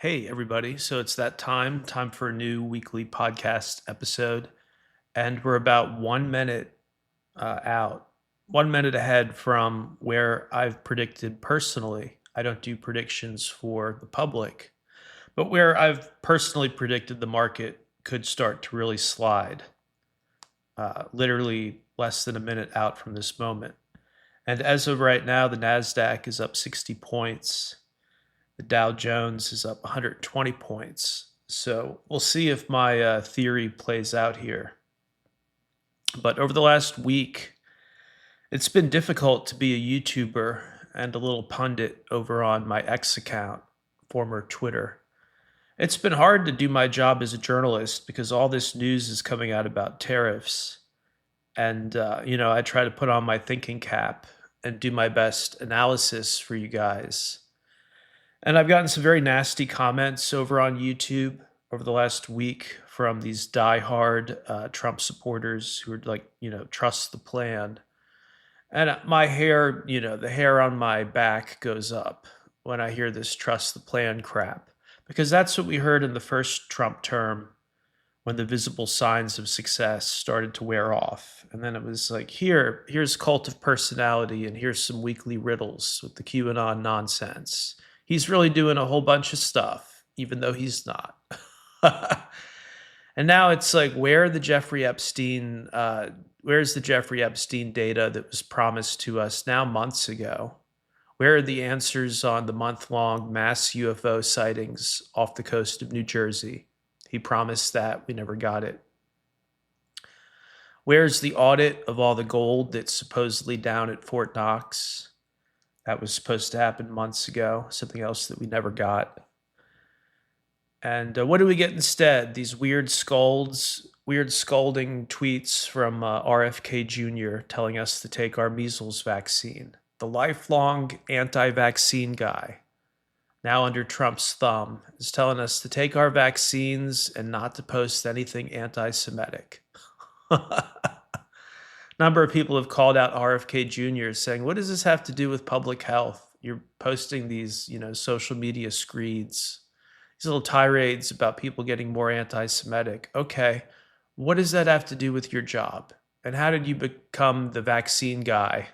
Hey, everybody. So it's that time for a new weekly podcast episode. And we're about 1 minute out, 1 minute ahead from where I've predicted personally. I don't do predictions for the public, but where I've personally predicted the market could start to really slide, literally less than a minute out from this moment. And as of right now, the NASDAQ is up 60 points. The Dow Jones is up 120 points. So we'll see if my theory plays out here. But over the last week, it's been difficult to be a YouTuber and a little pundit over on my X account, former Twitter. It's been hard to do my job as a journalist because all this news is coming out about tariffs. And, I try to put on my thinking cap and do my best analysis for you guys. And I've gotten some very nasty comments over on YouTube over the last week from these diehard Trump supporters who are like, trust the plan. And my hair, the hair on my back goes up when I hear this trust the plan crap, because that's what we heard in the first Trump term when the visible signs of success started to wear off. And then it was like, here's cult of personality, and here's some weekly riddles with the QAnon nonsense. He's really doing a whole bunch of stuff, even though he's not. And now it's like, where's the Jeffrey Epstein data that was promised to us now months ago? Where are the answers on the month-long mass UFO sightings off the coast of New Jersey? He promised that. We never got it. Where's the audit of all the gold that's supposedly down at Fort Knox? That was supposed to happen months ago, something else that we never got. And what do we get instead? These weird scolding tweets from RFK Jr. telling us to take our measles vaccine. The lifelong anti-vaccine guy, now under Trump's thumb, is telling us to take our vaccines and not to post anything anti-Semitic. Number of people have called out RFK Jr. saying, what does this have to do with public health? You're posting these, social media screeds, these little tirades about people getting more anti-Semitic. Okay, what does that have to do with your job? And how did you become the vaccine guy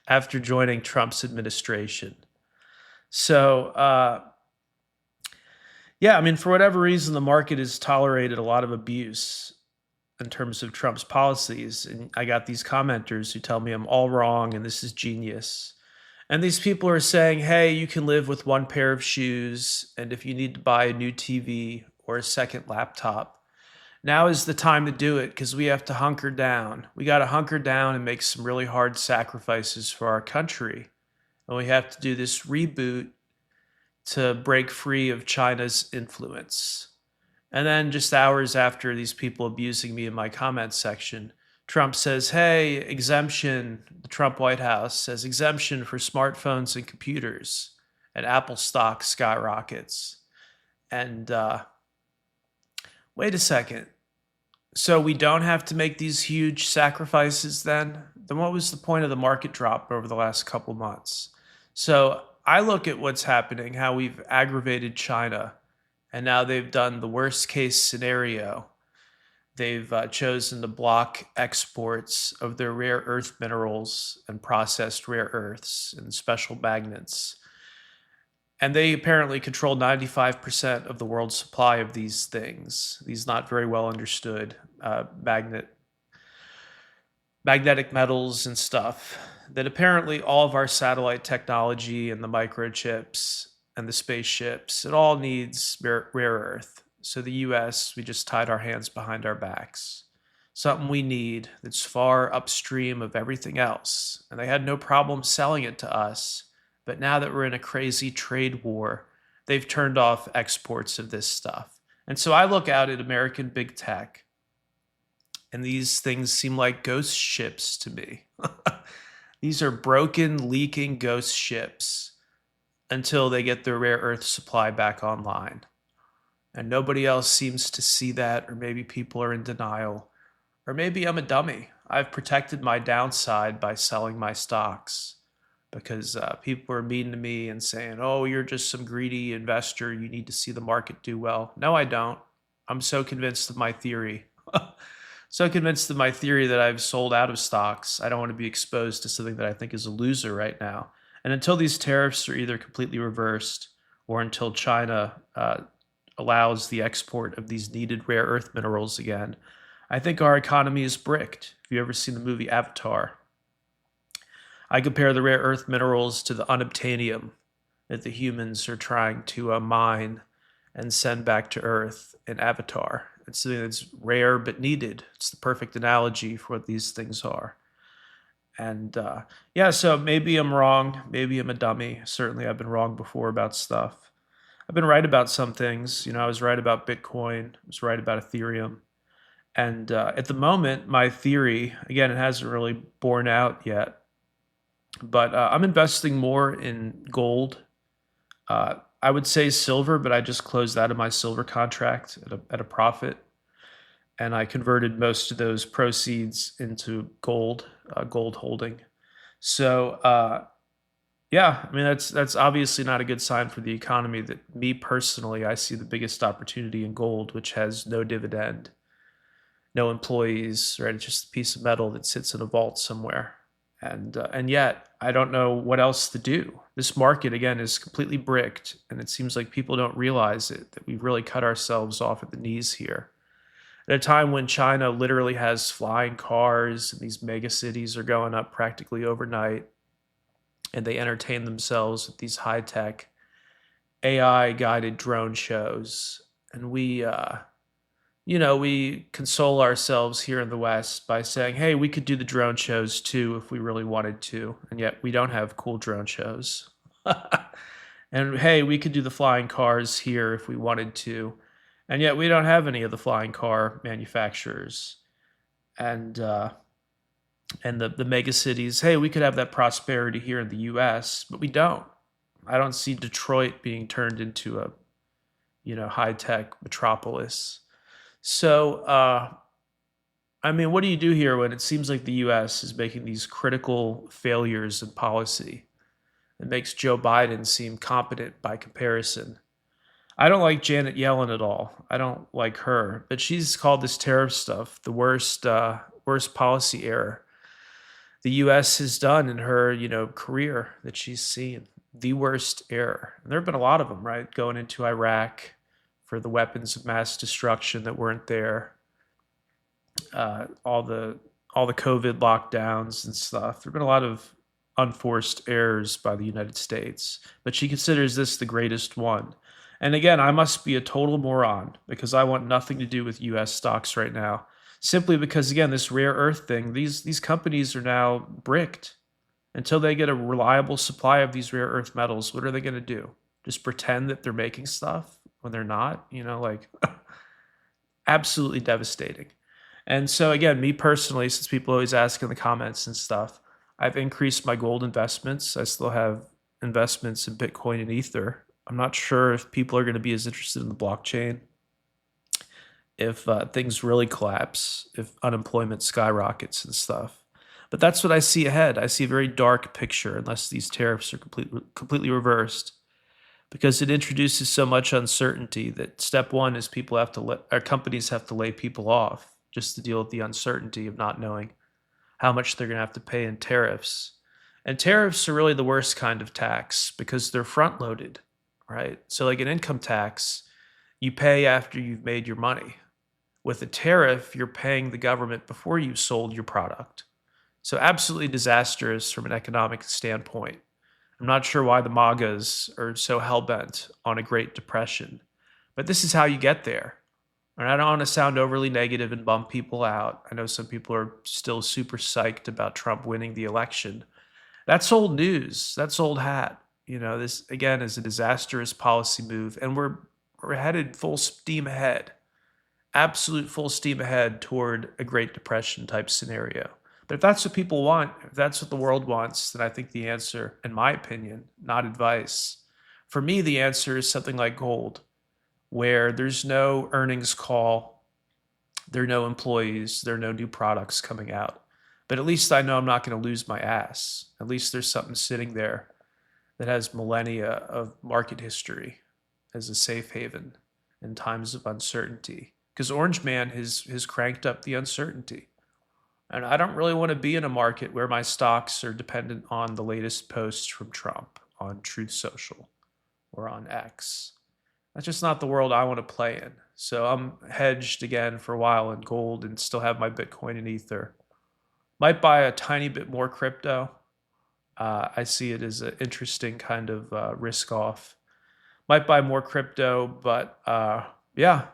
after joining Trump's administration? So, for whatever reason, the market has tolerated a lot of abuse in terms of Trump's policies. And I got these commenters who tell me I'm all wrong and this is genius. And these people are saying, hey, you can live with one pair of shoes, and if you need to buy a new TV or a second laptop, now is the time to do it because we have to hunker down. We got to hunker down and make some really hard sacrifices for our country. And we have to do this reboot to break free of China's influence. And then just hours after these people abusing me in my comments section, Trump says, hey, exemption, the Trump White House says exemption for smartphones and computers, and Apple stock skyrockets. And wait a second. So we don't have to make these huge sacrifices then? Then what was the point of the market drop over the last couple months? So I look at what's happening, how we've aggravated China, and now they've done the worst case scenario. They've chosen to block exports of their rare earth minerals and processed rare earths and special magnets. And they apparently control 95% of the world's supply of these things, these not very well understood magnetic metals and stuff, that apparently all of our satellite technology and the microchips and the spaceships, it all needs rare earth. So the US, we just tied our hands behind our backs. Something we need that's far upstream of everything else. And they had no problem selling it to us. But now that we're in a crazy trade war, they've turned off exports of this stuff. And so I look out at American big tech, and these things seem like ghost ships to me. These are broken, leaking ghost ships until they get their rare earth supply back online. And nobody else seems to see that, or maybe people are in denial. Or maybe I'm a dummy. I've protected my downside by selling my stocks. because people are mean to me and saying, "Oh, you're just some greedy investor. You need to see the market do well." No, I don't. I'm so convinced of my theory. So convinced of my theory that I've sold out of stocks. I don't want to be exposed to something that I think is a loser right now. And until these tariffs are either completely reversed or until China allows the export of these needed rare earth minerals again, I think our economy is bricked. Have you ever seen the movie Avatar? I compare the rare earth minerals to the unobtainium that the humans are trying to mine and send back to Earth in Avatar. It's something that's rare but needed. It's the perfect analogy for what these things are. And yeah, so maybe I'm wrong. Maybe I'm a dummy. Certainly, I've been wrong before about stuff. I've been right about some things. I was right about Bitcoin. I was right about Ethereum. And at the moment, my theory, again, it hasn't really borne out yet, but I'm investing more in gold. I would say silver, but I just closed out of my silver contract at a profit, and I converted most of those proceeds into gold, gold holding. So yeah, I mean that's obviously not a good sign for the economy. That me personally, I see the biggest opportunity in gold, which has no dividend, no employees, right? It's just a piece of metal that sits in a vault somewhere. And yet I don't know what else to do. This market again is completely bricked, and it seems like people don't realize it that we've really cut ourselves off at the knees here. At a time when China literally has flying cars and these mega cities are going up practically overnight, and they entertain themselves with these high tech AI guided drone shows, and we console ourselves here in the West by saying, hey, we could do the drone shows too if we really wanted to. And yet we don't have cool drone shows. And hey, we could do the flying cars here if we wanted to. And yet we don't have any of the flying car manufacturers. And the mega cities, hey, we could have that prosperity here in the US, but we don't. I don't see Detroit being turned into a, high tech metropolis. So, I mean, what do you do here when it seems like the US is making these critical failures in policy? It makes Joe Biden seem competent by comparison. I don't like Janet Yellen at all. I don't like her, but she's called this tariff stuff the worst policy error the U.S. has done in her, career that she's seen. The worst error. And there have been a lot of them, right? Going into Iraq for the weapons of mass destruction that weren't there, all the COVID lockdowns and stuff. There've been a lot of unforced errors by the United States, but she considers this the greatest one. And again, I must be a total moron because I want nothing to do with U.S. stocks right now. Simply because, again, this rare earth thing, these companies are now bricked. Until they get a reliable supply of these rare earth metals, what are they going to do? Just pretend that they're making stuff when they're not? Like absolutely devastating. And so, again, me personally, since people always ask in the comments and stuff, I've increased my gold investments. I still have investments in Bitcoin and Ether. I'm not sure if people are going to be as interested in the blockchain if things really collapse, if unemployment skyrockets and stuff. But that's what I see ahead. I see a very dark picture unless these tariffs are completely reversed, because it introduces so much uncertainty that step one is companies have to lay people off just to deal with the uncertainty of not knowing how much they're going to have to pay in tariffs. And tariffs are really the worst kind of tax because they're front loaded, right? So like an income tax, you pay after you've made your money. With a tariff, you're paying the government before you've sold your product. So absolutely disastrous from an economic standpoint. I'm not sure why the MAGAs are so hell-bent on a Great Depression, but this is how you get there. And I don't want to sound overly negative and bum people out. I know some people are still super psyched about Trump winning the election. That's old news. That's old hat. This again is a disastrous policy move, and we're headed full steam ahead, absolute full steam ahead toward a Great Depression type scenario. But if that's what people want, if that's what the world wants, then I think the answer, in my opinion, not advice, for me, the answer is something like gold, where there's no earnings call, there are no employees, there are no new products coming out. But at least I know I'm not going to lose my ass. At least there's something sitting there that has millennia of market history as a safe haven in times of uncertainty. Because Orange Man has cranked up the uncertainty. And I don't really want to be in a market where my stocks are dependent on the latest posts from Trump on Truth Social or on X. That's just not the world I want to play in. So I'm hedged again for a while in gold and still have my Bitcoin and Ether. Might buy a tiny bit more crypto. I see it as an interesting kind of risk off. Might buy more crypto, but yeah,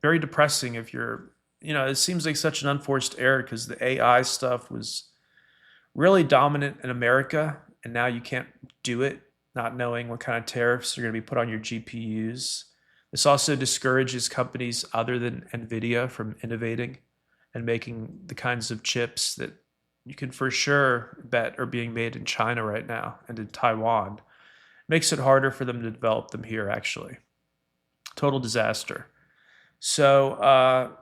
very depressing if you're, it seems like such an unforced error because the AI stuff was really dominant in America, and now you can't do it, not knowing what kind of tariffs are going to be put on your GPUs. This also discourages companies other than NVIDIA from innovating and making the kinds of chips that you can for sure bet are being made in China right now and in Taiwan. Makes it harder for them to develop them here, actually. Total disaster. So,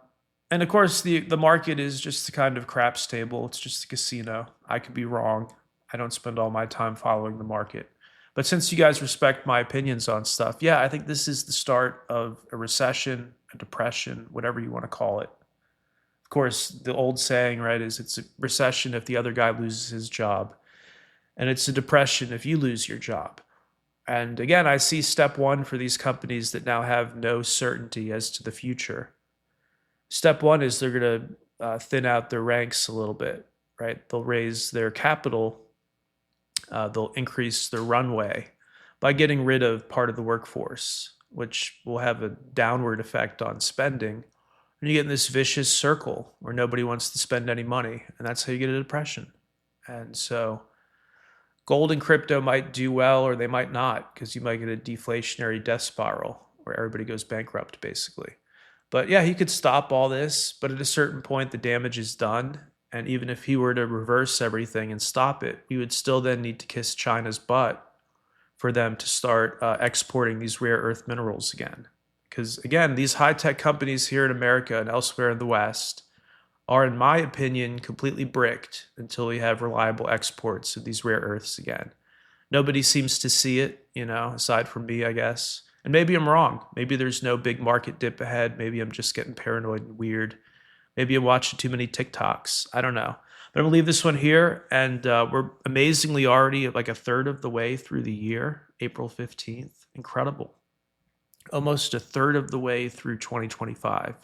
and of course, the market is just a kind of craps table. It's just a casino. I could be wrong. I don't spend all my time following the market. But since you guys respect my opinions on stuff, yeah, I think this is the start of a recession, a depression, whatever you want to call it. Of course, the old saying, right, is it's a recession if the other guy loses his job, and it's a depression if you lose your job. And again, I see step one for these companies that now have no certainty as to the future. Step one is they're going to thin out their ranks a little bit, right? They'll raise their capital, they'll increase their runway by getting rid of part of the workforce, which will have a downward effect on spending. And you get in this vicious circle where nobody wants to spend any money, and that's how you get a depression. And so gold and crypto might do well or they might not, because you might get a deflationary death spiral where everybody goes bankrupt, basically. But yeah, he could stop all this, but at a certain point, the damage is done. And even if he were to reverse everything and stop it, we would still then need to kiss China's butt for them to start exporting these rare earth minerals again. Because again, these high-tech companies here in America and elsewhere in the West are, in my opinion, completely bricked until we have reliable exports of these rare earths again. Nobody seems to see it, aside from me, I guess. And maybe I'm wrong. Maybe there's no big market dip ahead. Maybe I'm just getting paranoid and weird. Maybe I'm watching too many TikToks. I don't know. But I'm going to leave this one here. And we're amazingly already like a third of the way through the year, April 15th. Incredible. Almost a third of the way through 2025.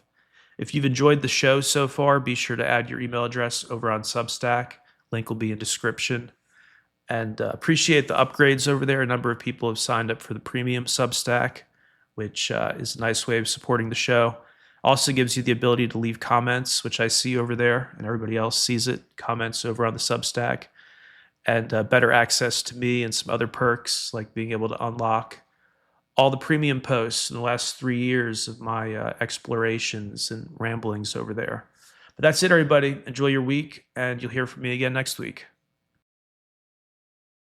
If you've enjoyed the show so far, be sure to add your email address over on Substack. Link will be in description. And appreciate the upgrades over there. A number of people have signed up for the premium Substack, which is a nice way of supporting the show. Also gives you the ability to leave comments, which I see over there, and everybody else sees it. Comments over on the Substack. And better access to me and some other perks, like being able to unlock all the premium posts in the last 3 years of my explorations and ramblings over there. But that's it, everybody. Enjoy your week, and you'll hear from me again next week.